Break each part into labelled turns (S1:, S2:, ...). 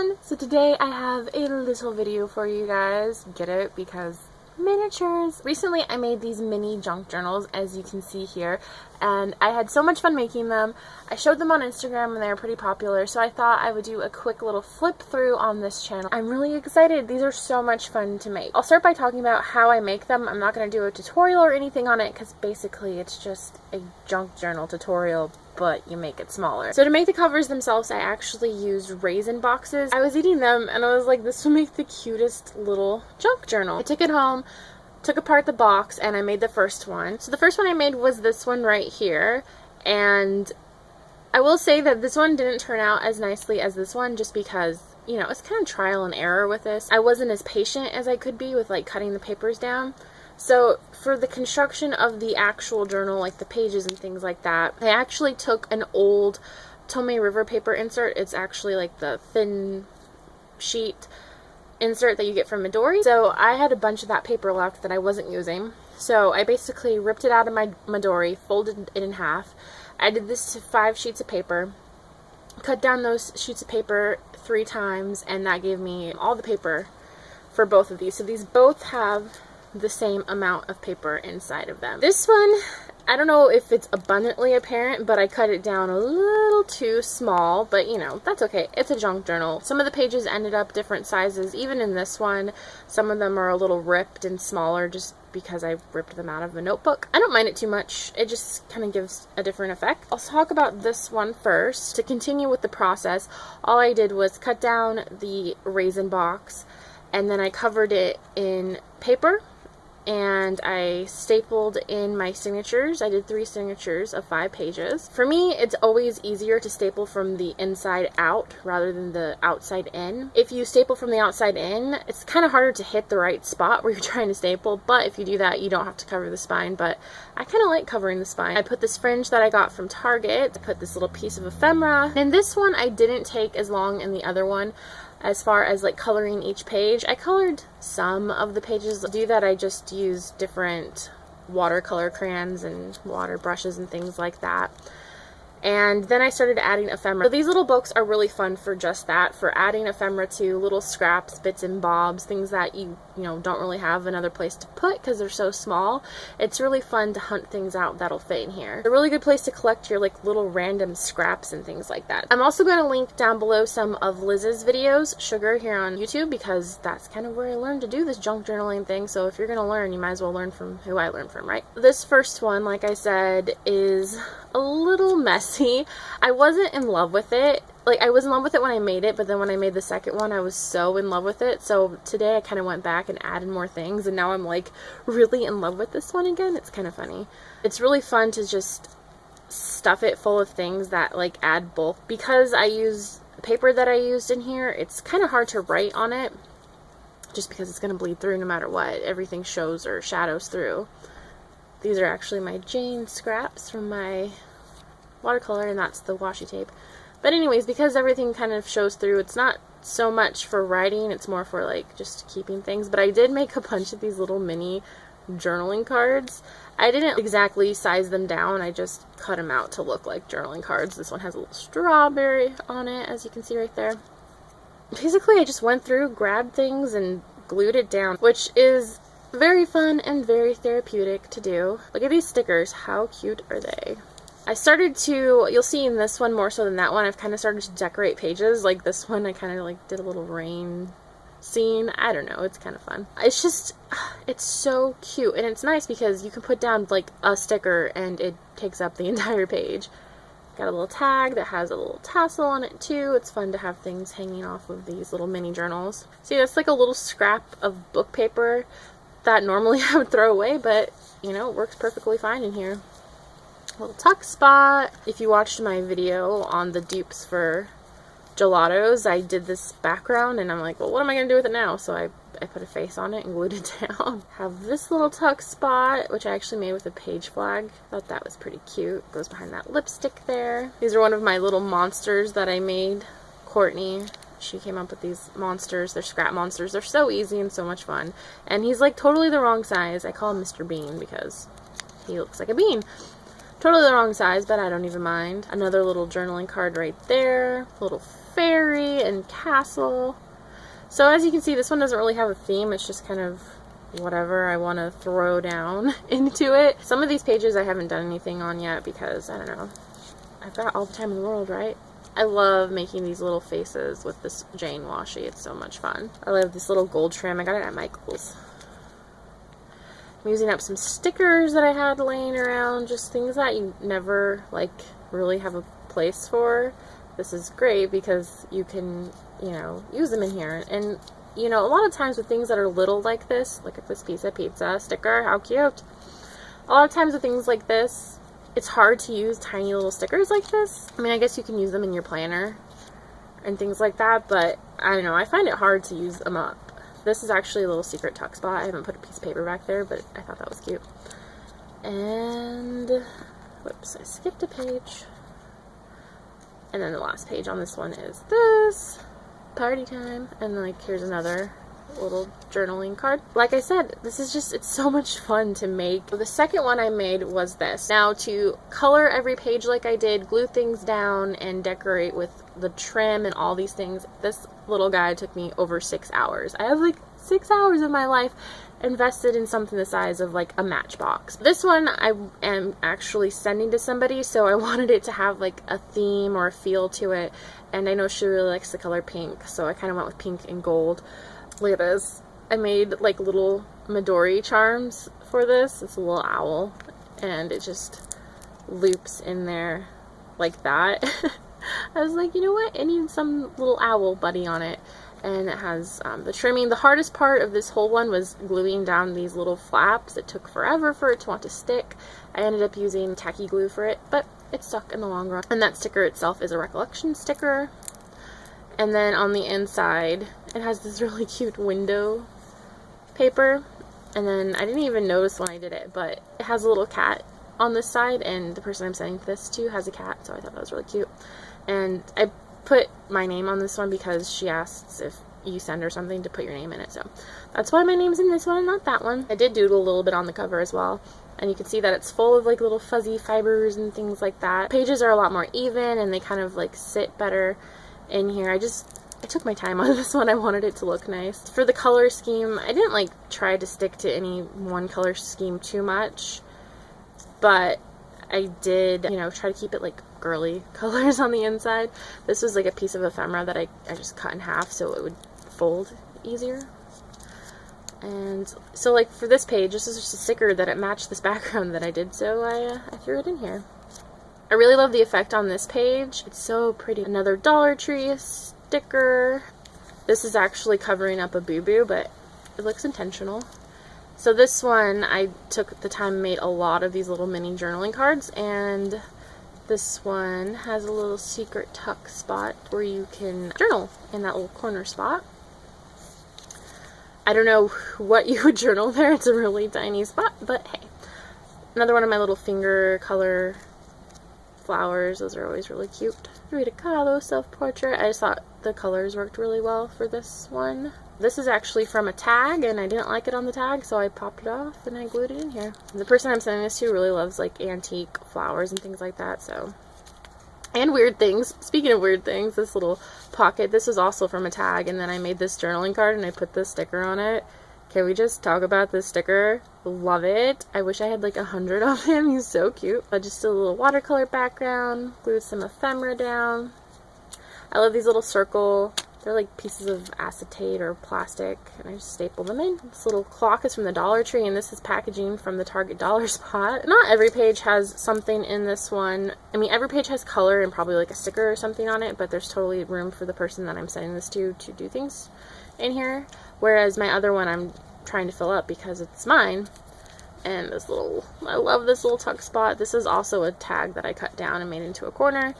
S1: everyone! So today I have a little video for you guys. Get it? Because miniatures. Recently I made these mini junk journals, as you can see here, and I had so much fun making them. I showed them on Instagram and they were pretty popular, so I thought I would do a quick little flip through on this channel. I'm really excited. These are so much fun to make. I'll start by talking about how I make them. I'm not going to do a tutorial or anything on it because basically it's just a junk journal tutorial, but you make it smaller. So to make the covers themselves, I actually used raisin boxes. I was eating them and I was like, this will make the cutest little junk journal. I took it home, took apart the box, and I made the first one. So the first one I made was this one right here, and I will say that this one didn't turn out as nicely as this one just because, you know, it's kind of trial and error with this. I wasn't as patient as I could be with like cutting the papers down. So for the construction of the actual journal, like the pages and things like that, I actually took an old Tomei River paper insert. It's actually like the thin sheet insert that you get from Midori. So I had a bunch of that paper left that I wasn't using. So I basically ripped it out of my Midori, folded it in half. I did this to 5 sheets of paper, cut down those sheets of paper 3 times, and that gave me all the paper for both of these. So these both have the same amount of paper inside of them. This one, I don't know if it's abundantly apparent, but I cut it down a little too small, but you know, that's okay. It's a junk journal. Some of the pages ended up different sizes, even in this one. Some of them are a little ripped and smaller just because I ripped them out of the notebook. I don't mind it too much. It just kind of gives a different effect. I'll talk about this one first. To continue with the process, all I did was cut down the raisin box, and then I covered it in paper, and I stapled in my signatures. I did 3 signatures of 5 pages. For me, it's always easier to staple from the inside out rather than the outside in. If you staple from the outside in, it's kind of harder to hit the right spot where you're trying to staple, but if you do that, you don't have to cover the spine, but I kind of like covering the spine. I put this fringe that I got from Target. I put this little piece of ephemera. And this one, I didn't take as long in the other one as far as like coloring each page. I colored some of the pages. To do that, I just used different watercolor crayons and water brushes and things like that. And then I started adding ephemera. So these little books are really fun for just that, for adding ephemera to little scraps, bits and bobs, things that you know, don't really have another place to put because they're so small. It's really fun to hunt things out that'll fit in here. It's a really good place to collect your like little random scraps and things like that. I'm also going to link down below some of Liz's videos, Sugar, here on YouTube, because that's kind of where I learned to do this junk journaling thing. So if you're going to learn, you might as well learn from who I learned from, right? This first one, like I said, is a little messy. I wasn't in love with it. Like, I was in love with it when I made it, but then when I made the second one, I was so in love with it. So today I kind of went back and added more things, and now I'm like really in love with this one again. It's kind of funny. It's really fun to just stuff it full of things that like add bulk. Because I use paper that I used in here, it's kind of hard to write on it just because it's going to bleed through no matter what. Everything shows or shadows through. These are actually my Jane scraps from my watercolor, and that's the washi tape. But anyways, because everything kind of shows through, it's not so much for writing, it's more for like just keeping things. But I did make a bunch of these little mini journaling cards. I didn't exactly size them down, I just cut them out to look like journaling cards. This one has a little strawberry on it, as you can see right there. Basically, I just went through, grabbed things, and glued it down, which is very fun and very therapeutic to do. Look at these stickers, how cute are they? I started to, you'll see in this one more so than that one, I've kind of started to decorate pages. Like this one, I kind of like did a little rain scene. I don't know, it's kind of fun. It's just, it's so cute, and it's nice because you can put down like a sticker and it takes up the entire page. Got a little tag that has a little tassel on it too. It's fun to have things hanging off of these little mini journals. See, that's like a little scrap of book paper that normally I would throw away, but you know, it works perfectly fine in here. Little tuck spot. If you watched my video on the dupes for gelatos, I did this background and I'm like, well, what am I going to do with it now? So I put a face on it and glued it down. Have this little tuck spot, which I actually made with a page flag. Thought that was pretty cute. Goes behind that lipstick there. These are one of my little monsters that I made. Courtney, she came up with these monsters. They're scrap monsters. They're so easy and so much fun. And he's like totally the wrong size. I call him Mr. Bean because he looks like a bean. Totally the wrong size, but I don't even mind. Another little journaling card right there. Little fairy and castle. So as you can see, this one doesn't really have a theme. It's just kind of whatever I want to throw down into it. Some of these pages I haven't done anything on yet because, I don't know, I've got all the time in the world, right? I love making these little faces with this Jane washi. It's so much fun. I love this little gold trim. I got it at Michael's. I'm using up some stickers that I had laying around, just things that you never, like, really have a place for. This is great because you can, you know, use them in here. And, you know, a lot of times with things that are little like this, look at this piece of pizza sticker, how cute. A lot of times with things like this, it's hard to use tiny little stickers like this. I mean, I guess you can use them in your planner and things like that, but I don't know, I find it hard to use them up. This is actually a little secret tuck spot. I haven't put a piece of paper back there, but I thought that was cute. And, whoops, I skipped a page. And then the last page on this one is this, party time. And like, here's another little journaling card. Like I said, this is just, it's so much fun to make. The second one I made was this. Now, to color every page like I did, glue things down, and decorate with the trim and all these things, this little guy took me over 6 hours. I have like 6 hours of my life invested in something the size of like a matchbox. This one I am actually sending to somebody, so I wanted it to have like a theme or a feel to it, and I know she really likes the color pink, so I kind of went with pink and gold. Look at this. I made like little Midori charms for this. It's a little owl, and it just loops in there like that. I was like, you know what? I need some little owl buddy on it. And it has the trimming. The hardest part of this whole one was gluing down these little flaps. It took forever for it to want to stick. I ended up using tacky glue for it, but it stuck in the long run. And that sticker itself is a recollection sticker. And then on the inside, it has this really cute window paper. And then I didn't even notice when I did it, but it has a little cat on this side, and the person I'm sending this to has a cat, so I thought that was really cute. And I put my name on this one because she asks if you send her something to put your name in it, so that's why my name's in this one and not that one. I did doodle a little bit on the cover as well, and you can see that it's full of like little fuzzy fibers and things like that. Pages are a lot more even, and they kind of like sit better in here. I took my time on this one. I wanted it to look nice. For the color scheme, I didn't like try to stick to any one color scheme too much, but I did, you know, try to keep it like girly colors on the inside. This was like a piece of ephemera that I just cut in half so it would fold easier. And so like for this page, this is just a sticker that it matched this background that I did, so I threw it in here. I really love the effect on this page. It's so pretty. Another Dollar Tree sticker. This is actually covering up a boo-boo, but it looks intentional. So this one, I took the time and made a lot of these little mini journaling cards, and this one has a little secret tuck spot where you can journal in that little corner spot. I don't know what you would journal there. It's a really tiny spot, but hey. Another one of my little finger color flowers. Those are always really cute. Rita Kahlo self-portrait. I just thought the colors worked really well for this one. This is actually from a tag, and I didn't like it on the tag, so I popped it off and I glued it in here. The person I'm sending this to really loves like antique flowers and things like that, so. And weird things. Speaking of weird things, this little pocket, this was also from a tag, and then I made this journaling card and I put this sticker on it. Can we just talk about this sticker? Love it. I wish I had like 100 of him. He's so cute. I just did a little watercolor background, glued some ephemera down. I love these little circle, they're like pieces of acetate or plastic, and I just staple them in. This little clock is from the Dollar Tree, and this is packaging from the Target dollar spot. Not every page has something in this one. I mean, every page has color and probably like a sticker or something on it, but there's totally room for the person that I'm sending this to do things in here. Whereas my other one I'm trying to fill up because it's mine. And this little, I love this little tuck spot. This is also a tag that I cut down and made into a corner.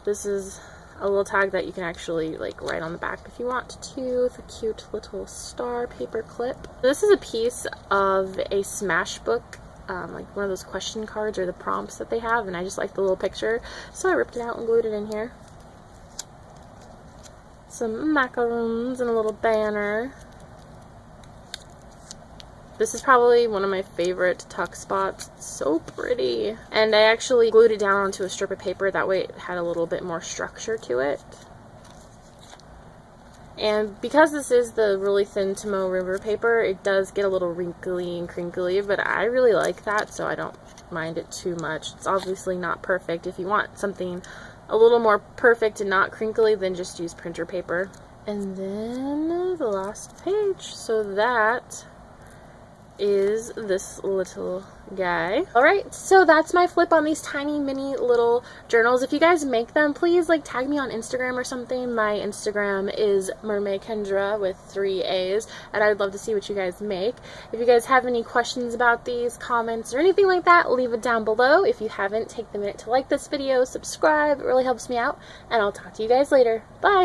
S1: This is a little tag that you can actually like write on the back if you want to, with a cute little star paper clip. This is a piece of a Smash book, like one of those question cards or the prompts that they have, and I just like the little picture, so I ripped it out and glued it in here. Some macaroons and a little banner. This is probably one of my favorite tuck spots. It's so pretty. And I actually glued it down onto a strip of paper. That way it had a little bit more structure to it. And because this is the really thin Tomoe River paper, it does get a little wrinkly and crinkly, but I really like that, so I don't mind it too much. It's obviously not perfect. If you want something a little more perfect and not crinkly, then just use printer paper. And then the last page. So that is this little guy. Alright, so that's my flip on these tiny mini little journals. If you guys make them, please like tag me on Instagram or something. My Instagram is mermaidkendra with 3 A's, and I'd love to see what you guys make. If you guys have any questions about these, comments, or anything like that, leave it down below. If you haven't, take the minute to like this video, subscribe. It really helps me out, and I'll talk to you guys later. Bye!